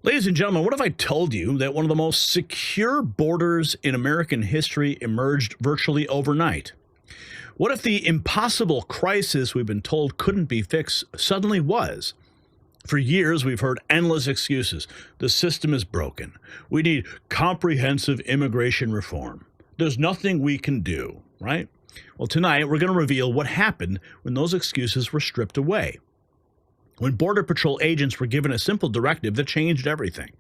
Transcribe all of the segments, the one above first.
Ladies and gentlemen, what if I told you that one of the most secure borders in American history emerged virtually overnight? What if the impossible crisis we've been told couldn't be fixed suddenly was? For years, we've heard endless excuses. The system is broken. We need comprehensive immigration reform. There's nothing we can do, right? Well, tonight, we're going to reveal what happened when those excuses were stripped away. When Border Patrol agents were given a simple directive that changed everything.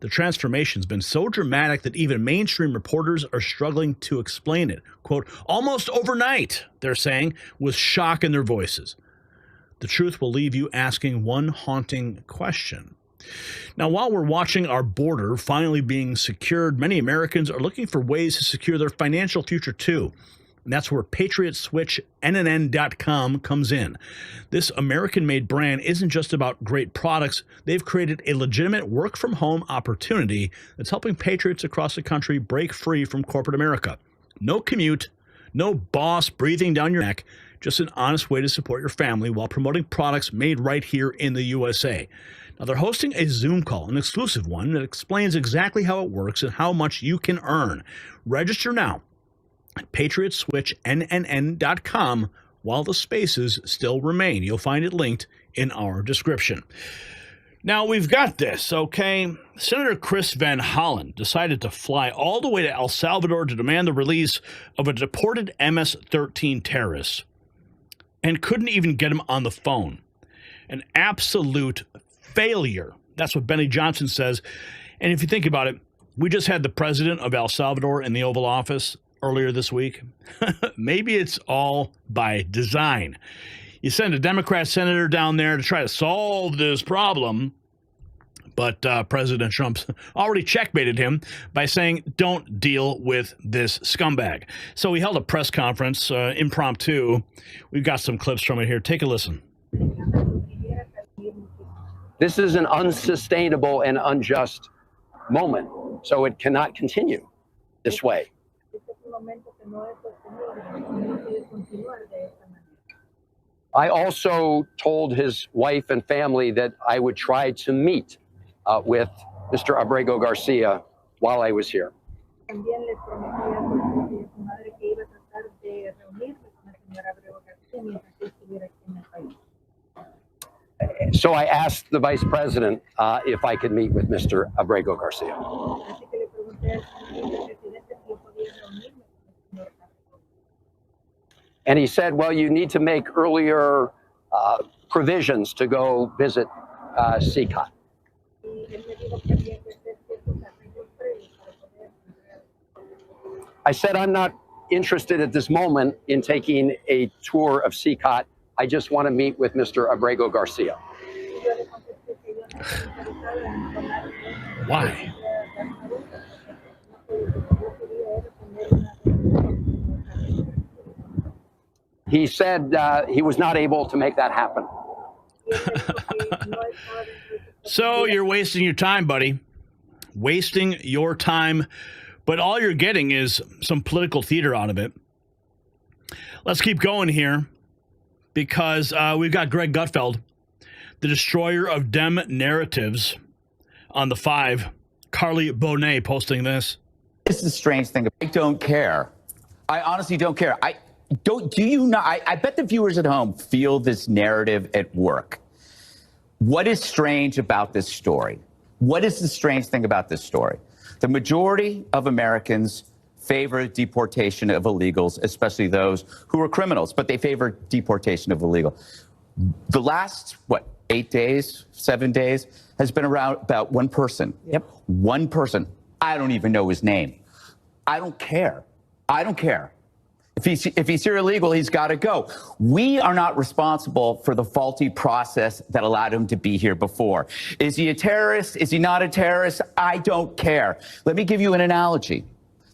The transformation's been so dramatic that even mainstream reporters are struggling to explain it. Quote, almost overnight, they're saying, with shock in their voices. The truth will leave you asking one haunting question. Now, while we're watching our border finally being secured, many Americans are looking for ways to secure their financial future too. And that's where PatriotSwitchNNN.com comes in. This American-made brand isn't just about great products. They've created a legitimate work-from-home opportunity that's helping patriots across the country break free from corporate America. No commute, no boss breathing down your neck, just an honest way to support your family while promoting products made right here in the USA. Now, they're hosting a Zoom call, an exclusive one, that explains exactly how it works and how much you can earn. Register now at PatriotSwitchNNN.com while the spaces still remain. You'll find it linked in our description. Now, we've got this, okay? Senator Chris Van Hollen decided to fly all the way to El Salvador to demand the release of a deported MS-13 terrorist and couldn't even get him on the phone. An absolute failure. That's what Benny Johnson says. And if you think about it, we just had the president of El Salvador in the Oval Office earlier this week. Maybe it's all by design. You send a Democrat senator down there to try to solve this problem, but President Trump's already checkmated him by saying, don't deal with this scumbag. So he held a press conference, impromptu. We've got some clips from it here. Take a listen. This is an unsustainable and unjust moment, so it cannot continue this way. I also told his wife and family that I would try to meet with Mr. Abrego Garcia while I was here. So I asked the vice president if I could meet with Mr. Abrego Garcia. And he said, well, you need to make earlier provisions to go visit CCOT. I said, I'm not interested at this moment in taking a tour of CCOT. I just want to meet with Mr. Abrego Garcia. Why? He said he was not able to make that happen. So you're wasting your time, buddy. Wasting your time. But all you're getting is some political theater out of it. Let's keep going here because we've got Greg Gutfeld, the destroyer of Dem narratives, on the 5. Carly Bonet posting this. This is the strange thing. I don't care. I honestly don't care. Do you not? I bet the viewers at home feel this narrative at work. What is strange about this story? What is the strange thing about this story? The majority of Americans favor deportation of illegals, especially those who are criminals, but they favor deportation of illegal. The last, 8 days, 7 days, has been around about one person. Yep. One person. I don't even know his name. I don't care. I don't care. If he's here illegal, he's got to go. We are not responsible for the faulty process that allowed him to be here before. Is he a terrorist? Is he not a terrorist? I don't care. Let me give you an analogy.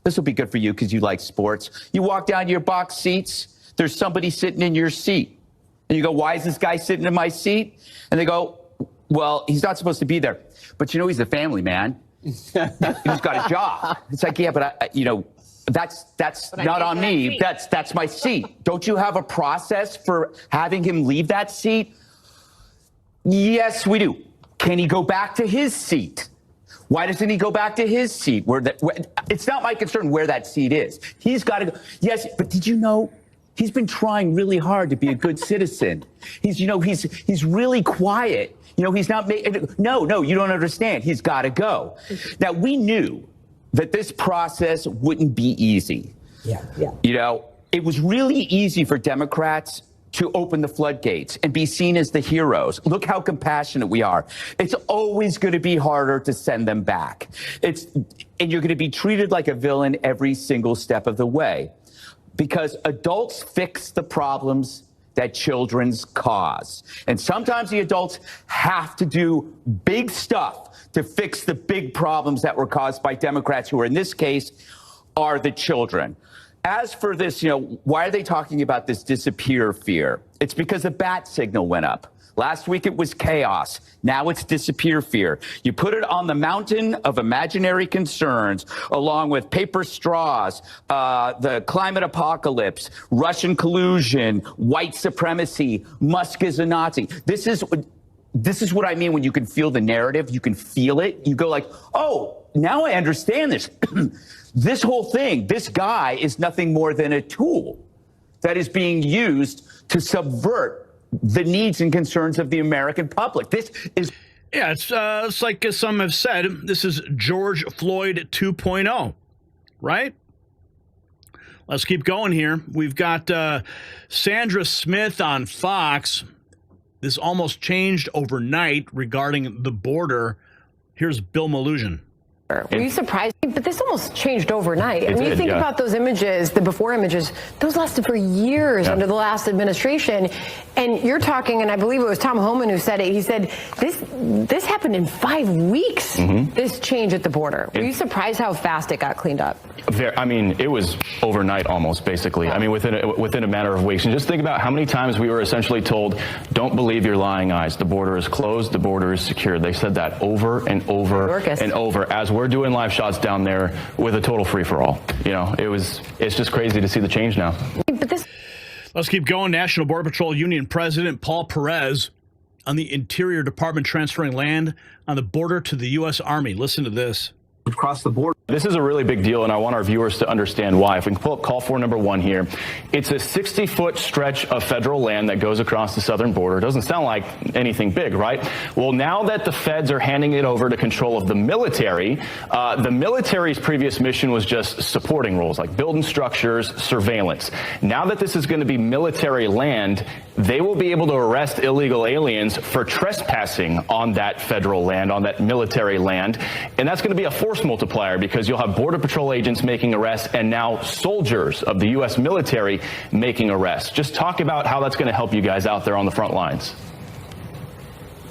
This will be good for you because you like sports. You walk down to your box seats. There's somebody sitting in your seat. And you go, why is this guy sitting in my seat? And they go, well, he's not supposed to be there. But you know, he's a family man. He's got a job. It's like, yeah, but that's not on me. That's my seat. Don't you have a process for having him leave that seat? Yes, we do. Can he go back to his seat? Why doesn't he go back to his seat? It's not my concern where that seat is. He's got to go. Yes, but did you know he's been trying really hard to be a good citizen? He's really quiet. He's not making. No, you don't understand. He's got to go. Now, we knew that this process wouldn't be easy. Yeah. It was really easy for Democrats to open the floodgates and be seen as the heroes. Look how compassionate we are. It's always going to be harder to send them back. And you're going to be treated like a villain every single step of the way, because adults fix the problems that children's cause. And sometimes the adults have to do big stuff to fix the big problems that were caused by Democrats, who are, in this case, are the children. As for this, why are they talking about this disappear fear? It's because the bat signal went up. Last week it was chaos. Now it's disappear fear. You put it on the mountain of imaginary concerns, along with paper straws, the climate apocalypse, Russian collusion, white supremacy, Musk is a Nazi. This is what I mean when you can feel the narrative. You can feel it. You go like, oh, now I understand this. This whole thing, this guy is nothing more than a tool that is being used to subvert the needs and concerns of the American public. This is... Yeah, it's like some have said, this is George Floyd 2.0, right? Let's keep going here. We've got Sandra Smith on Fox. This almost changed overnight regarding the border. Here's Bill Malugin. Were you surprised? But this almost changed overnight. And when you think about those images, the before images, those lasted for years under the last administration. And you're talking, and I believe it was Tom Homan who said it. He said this happened in 5 weeks. This change at the border. Were you surprised how fast it got cleaned up? It was overnight almost, basically. I mean, within a matter of weeks. And just think about how many times we were essentially told, don't believe your lying eyes. The border is closed. The border is secure. They said that over and over and over as we're doing live shots down there with a total free-for-all. It's just crazy to see the change now. Let's keep going. National Border Patrol Union President Paul Perez on the Interior Department transferring land on the border to the U.S. Army. Listen to this. Across the border. This is a really big deal, and I want our viewers to understand why. If we can pull up call for number 1 here. It's a 60-foot stretch of federal land that goes across the southern border. Doesn't sound like anything big, right? Well, now that the feds are handing it over to control of the military's previous mission was just supporting roles like building structures, surveillance. Now that this is going to be military land, they will be able to arrest illegal aliens for trespassing on that federal land, on that military land. And that's going to be a force multiplier, because you'll have Border Patrol agents making arrests and now soldiers of the U.S. military making arrests. Just talk about how that's going to help you guys out there on the front lines.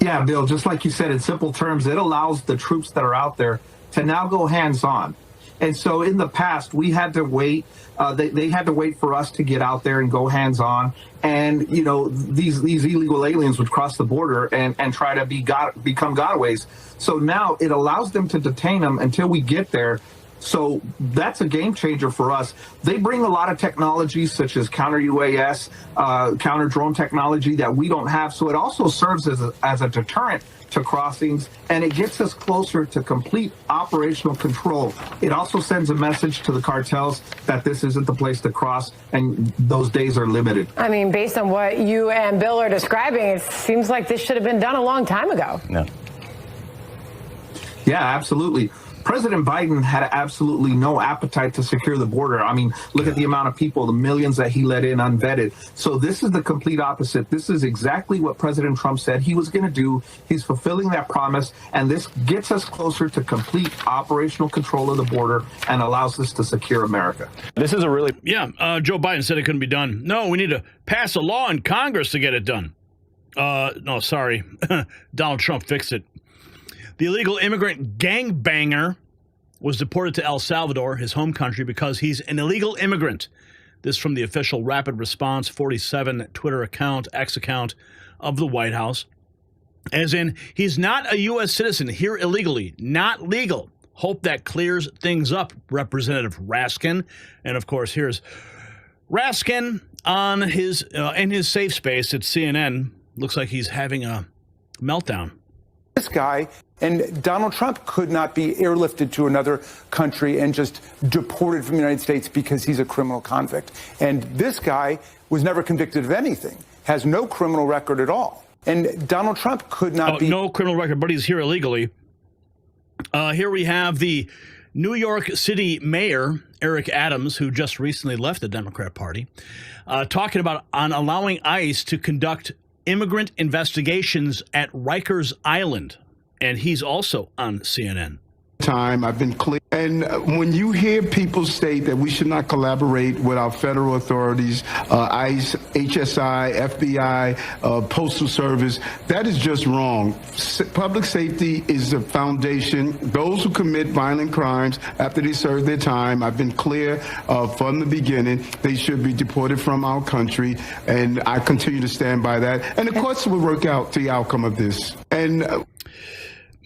Yeah, Bill, just like you said, in simple terms, it allows the troops that are out there to now go hands-on. And so in the past, we had to wait. They had to wait for us to get out there and go hands-on. And, these illegal aliens would cross the border and try to become gotaways. So now it allows them to detain them until we get there. So that's a game changer for us. They bring a lot of technologies such as counter UAS, counter drone technology that we don't have. So it also serves as a deterrent to crossings, and it gets us closer to complete operational control. It also sends a message to the cartels that this isn't the place to cross, and those days are limited. I mean, based on what you and Bill are describing, it seems like this should have been done a long time ago. Yeah, absolutely. President Biden had absolutely no appetite to secure the border. I mean, look at the amount of people, the millions that he let in unvetted. So this is the complete opposite. This is exactly what President Trump said he was going to do. He's fulfilling that promise, and this gets us closer to complete operational control of the border and allows us to secure America. This is a really... Joe Biden said it couldn't be done. No, we need to pass a law in Congress to get it done. No, sorry. Donald Trump fixed it. The illegal immigrant gangbanger was deported to El Salvador, his home country, because he's an illegal immigrant. This from the official Rapid Response 47 Twitter account, X account of the White House. As in, he's not a U.S. citizen here illegally, not legal. Hope that clears things up, Representative Raskin. And of course, here's Raskin on in his safe space at CNN. Looks like he's having a meltdown. this guy. And Donald Trump could not be airlifted to another country and just deported from the United States because he's a criminal convict. And this guy was never convicted of anything, has no criminal record at all. And Donald Trump could not be. No criminal record, but he's here illegally. Here we have the New York City Mayor, Eric Adams, who just recently left the Democrat Party, talking about on allowing ICE to conduct immigrant investigations at Rikers Island. And he's also on CNN. I've been clear. And when you hear people state that we should not collaborate with our federal authorities, ICE, HSI, FBI, Postal Service, that is just wrong. Public safety is the foundation. Those who commit violent crimes after they serve their time, I've been clear from the beginning, they should be deported from our country. And I continue to stand by that. And the courts will work out the outcome of this. And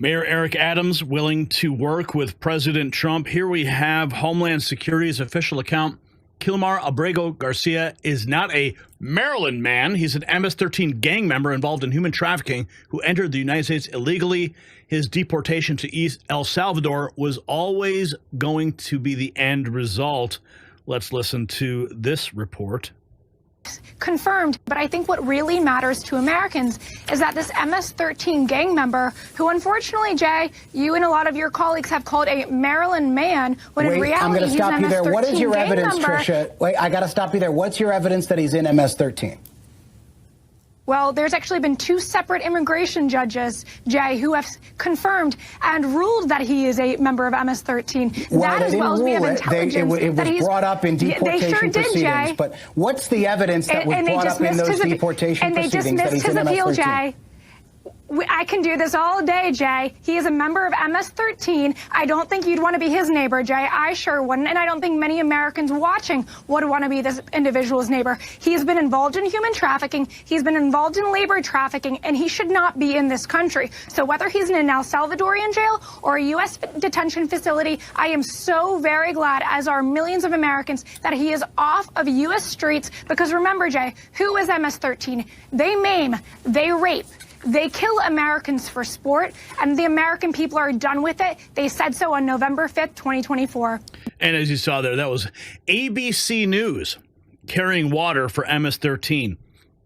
Mayor Eric Adams willing to work with President Trump. Here we have Homeland Security's official account. Kilmar Abrego Garcia is not a Maryland man. He's an MS-13 gang member involved in human trafficking who entered the United States illegally. His deportation to East El Salvador was always going to be the end result. Let's listen to this report. Confirmed, but I think what really matters to Americans is that this MS-13 gang member, who unfortunately, Jay, you and a lot of your colleagues have called a Maryland man, when in reality I'm going to he's stop an you there. MS-13 What is your gang evidence, member. Tricia? Wait, I got to stop you there. What's your evidence that he's in MS-13? Well, there's actually been two separate immigration judges, Jay, who have confirmed and ruled that he is a member of MS-13. Well, that as well as we have intelligence it that was he's brought up in deportation they sure proceedings. did, Jay. But what's the evidence that was brought up in those deportation proceedings that he's in MS-13? And they dismissed his appeal, Jay. I can do this all day, Jay. He is a member of MS-13. I don't think you'd want to be his neighbor, Jay. I sure wouldn't. And I don't think many Americans watching would want to be this individual's neighbor. He has been involved in human trafficking. He's been involved in labor trafficking, and he should not be in this country. So whether he's in an El Salvadorian jail or a U.S. detention facility, I am so very glad, as are millions of Americans, that he is off of U.S. streets. Because remember, Jay, who is MS-13? They maim, they rape. They kill Americans for sport, and the American people are done with it. They said so on November 5th, 2024. And as you saw there, that was ABC News carrying water for MS-13.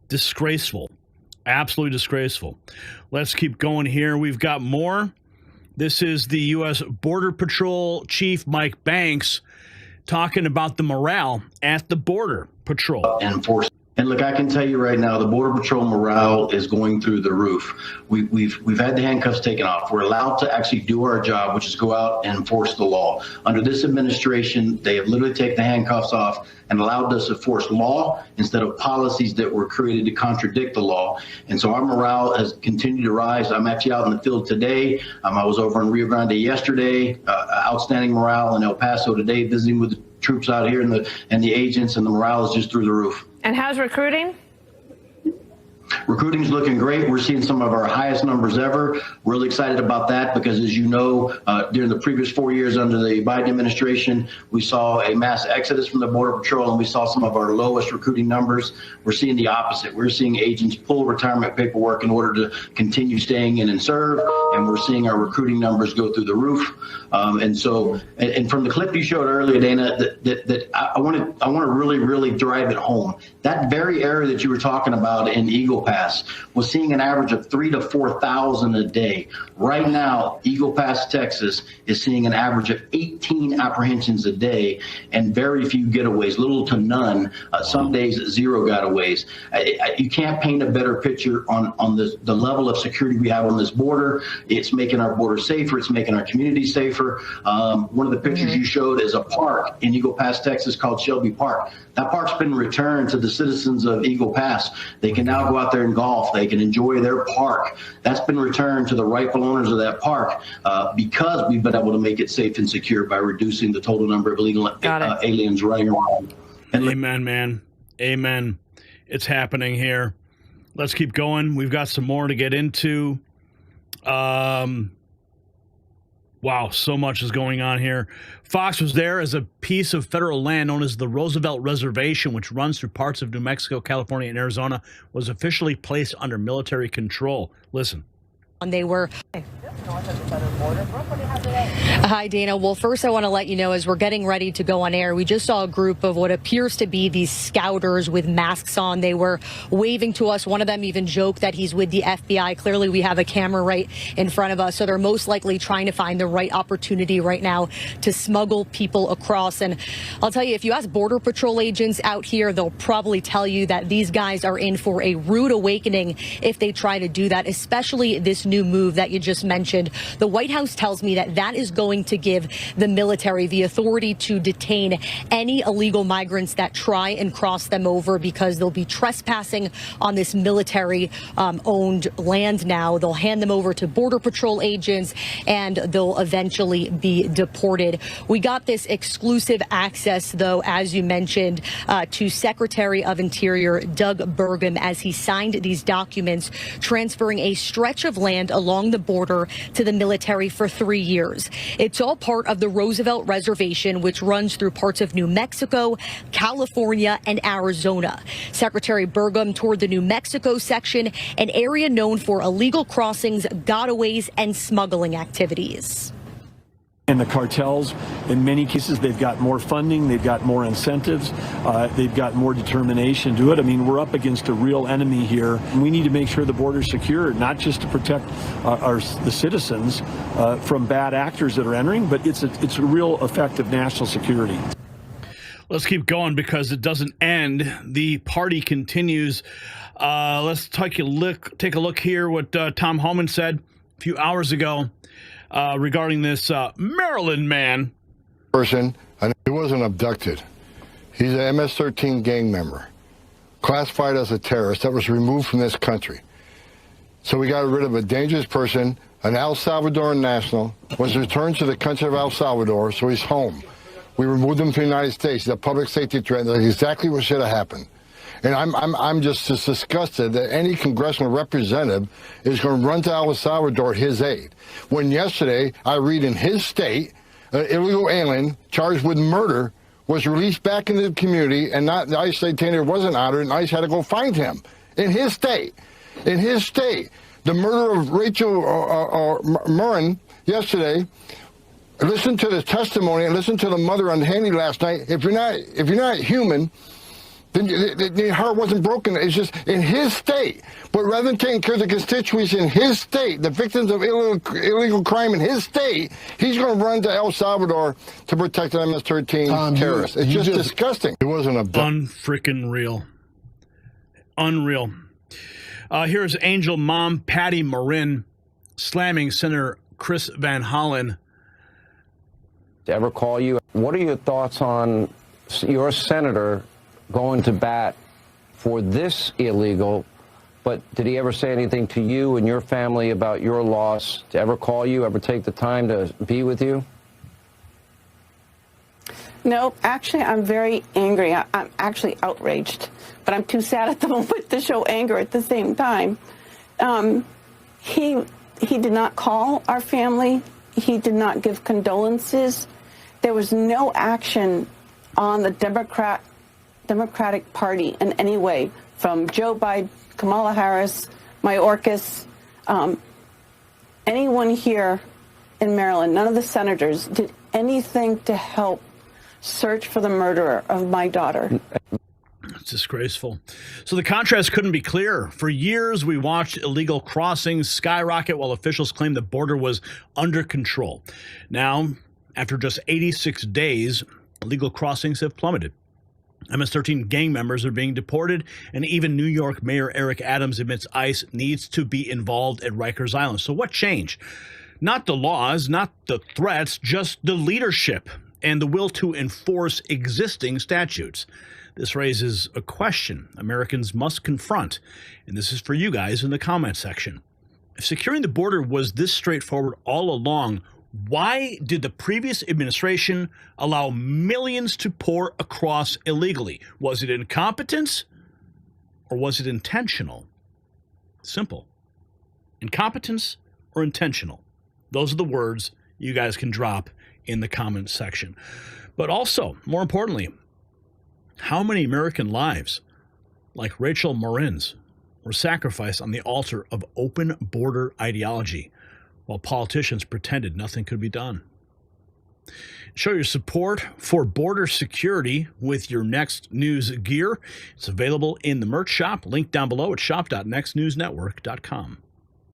Disgraceful. Absolutely disgraceful. Let's keep going here. We've got more. This is the U.S. Border Patrol Chief Mike Banks talking about the morale at the Border Patrol. And look, I can tell you right now, the Border Patrol morale is going through the roof. We've had the handcuffs taken off. We're allowed to actually do our job, which is go out and enforce the law. Under this administration, they have literally taken the handcuffs off and allowed us to enforce law instead of policies that were created to contradict the law. And so our morale has continued to rise. I'm actually out in the field today. I was over in Rio Grande yesterday. Outstanding morale in El Paso today, visiting with the troops out here and the agents, and the morale is just through the roof. And how's recruiting? Recruiting's looking great. We're seeing some of our highest numbers ever. Really excited about that because, as you know, during the previous 4 years under the Biden administration, we saw a mass exodus from the Border Patrol, and we saw some of our lowest recruiting numbers. We're seeing the opposite. We're seeing agents pull retirement paperwork in order to continue staying in and serve, and we're seeing our recruiting numbers go through the roof. And from the clip you showed earlier, Dana, that I want to really drive it home. That very area that you were talking about in Eagle Pass was seeing an average of 3,000 to 4,000 a day. Right now, Eagle Pass, Texas is seeing an average of 18 apprehensions a day and very few getaways, little to none. Some days, 0 getaways. You can't paint a better picture on the level of security we have on this border. It's making our border safer. It's making our community safer. One of the pictures you showed is a park in Eagle Pass, Texas called Shelby Park. That park's been returned to the citizens of Eagle Pass. They can now go out there and golf. They can enjoy their park. That's been returned to the rightful owners of that park because we've been able to make it safe and secure by reducing the total number of illegal aliens running around. Amen, man. Amen. It's happening here. Let's keep going. We've got some more to get into. Wow, so much is going on here. Fox was there as a piece of federal land known as the Roosevelt Reservation, which runs through parts of New Mexico, California, and Arizona, was officially placed under military control. Listen. They were. Hi, Dana. Well, first, I want to let you know, as we're getting ready to go on air, we just saw a group of what appears to be these scouters with masks on. They were waving to us. One of them even joked that he's with the FBI. Clearly, we have a camera right in front of us. So they're most likely trying to find the right opportunity right now to smuggle people across. And I'll tell you, if you ask Border Patrol agents out here, they'll probably tell you that these guys are in for a rude awakening if they try to do that, especially this new move that you just mentioned. The White House tells me that that is going to give the military the authority to detain any illegal migrants that try and cross them over, because they'll be trespassing on this military owned land now. They'll hand them over to Border Patrol agents and they'll eventually be deported. We got this exclusive access, though, as you mentioned, to Secretary of Interior Doug Burgum as he signed these documents transferring a stretch of land along the border to the military for 3 years. It's all part of the Roosevelt Reservation, which runs through parts of New Mexico, California, and Arizona. Secretary Burgum toured the New Mexico section, an area known for illegal crossings, gotaways, and smuggling activities. And the cartels, in many cases, they've got more funding, they've got more incentives, they've got more determination to do it. I mean, we're up against a real enemy here. We need to make sure the border's secure, not just to protect the citizens from bad actors that are entering, but it's a real effective national security. Let's keep going because it doesn't end. The party continues. Let's take a look here what Tom Homan said a few hours ago regarding this Maryland man. And he wasn't abducted. He's an MS-13 gang member, classified as a terrorist that was removed from this country. So we got rid of a dangerous person, an El Salvadoran national, was returned to the country of El Salvador, so he's home. We removed him from the United States. He's a public safety threat. That's exactly what should have happened. And I'm just disgusted that any congressional representative is going to run to El Salvador at his aid. When yesterday, I read in his state, an illegal alien charged with murder was released back into the community, and not the ICE detainer wasn't honored, and ICE had to go find him. In his state. In his state. The murder of Rachel Murrin yesterday, listen to the testimony and listen to the mother on Handy last night. If you're not human, then the heart wasn't broken. It's just in his state. But rather than taking care of the constituents in his state, the victims of illegal crime in his state, he's going to run to El Salvador to protect the MS-13 terrorists. It's just disgusting. It wasn't a unfreaking real. Unreal. Here's Angel mom Patty Marin slamming Senator Chris Van Hollen. To ever call you? What are your thoughts on your senator going to bat for this illegal, but did he ever say anything to you and your family about your loss? To ever call you, ever take the time to be with you? No, actually, I'm very angry. I'm actually outraged, but I'm too sad at the moment to show anger at the same time. He did not call our family. He did not give condolences. There was no action on the Democratic Party in any way, from Joe Biden, Kamala Harris, Mayorkas, anyone here in Maryland, none of the senators did anything to help search for the murderer of my daughter. It's disgraceful. So the contrast couldn't be clearer. For years, we watched illegal crossings skyrocket while officials claimed the border was under control. Now, after just 86 days, illegal crossings have plummeted. MS-13 gang members are being deported, and even New York Mayor Eric Adams admits ICE needs to be involved at Rikers Island. So what changed? Not the laws, not the threats, just the leadership and the will to enforce existing statutes. This raises a question Americans must confront, and this is for you guys in the comment section. If securing the border was this straightforward all along, why did the previous administration allow millions to pour across illegally? Was it incompetence or was it intentional? Simple. Incompetence or intentional? Those are the words you guys can drop in the comment section. But also, more importantly, how many American lives, like Rachel Marin's, were sacrificed on the altar of open border ideology, while politicians pretended nothing could be done. Show your support for border security with your Next News gear. It's available in the merch shop, linked down below at shop.nextnewsnetwork.com.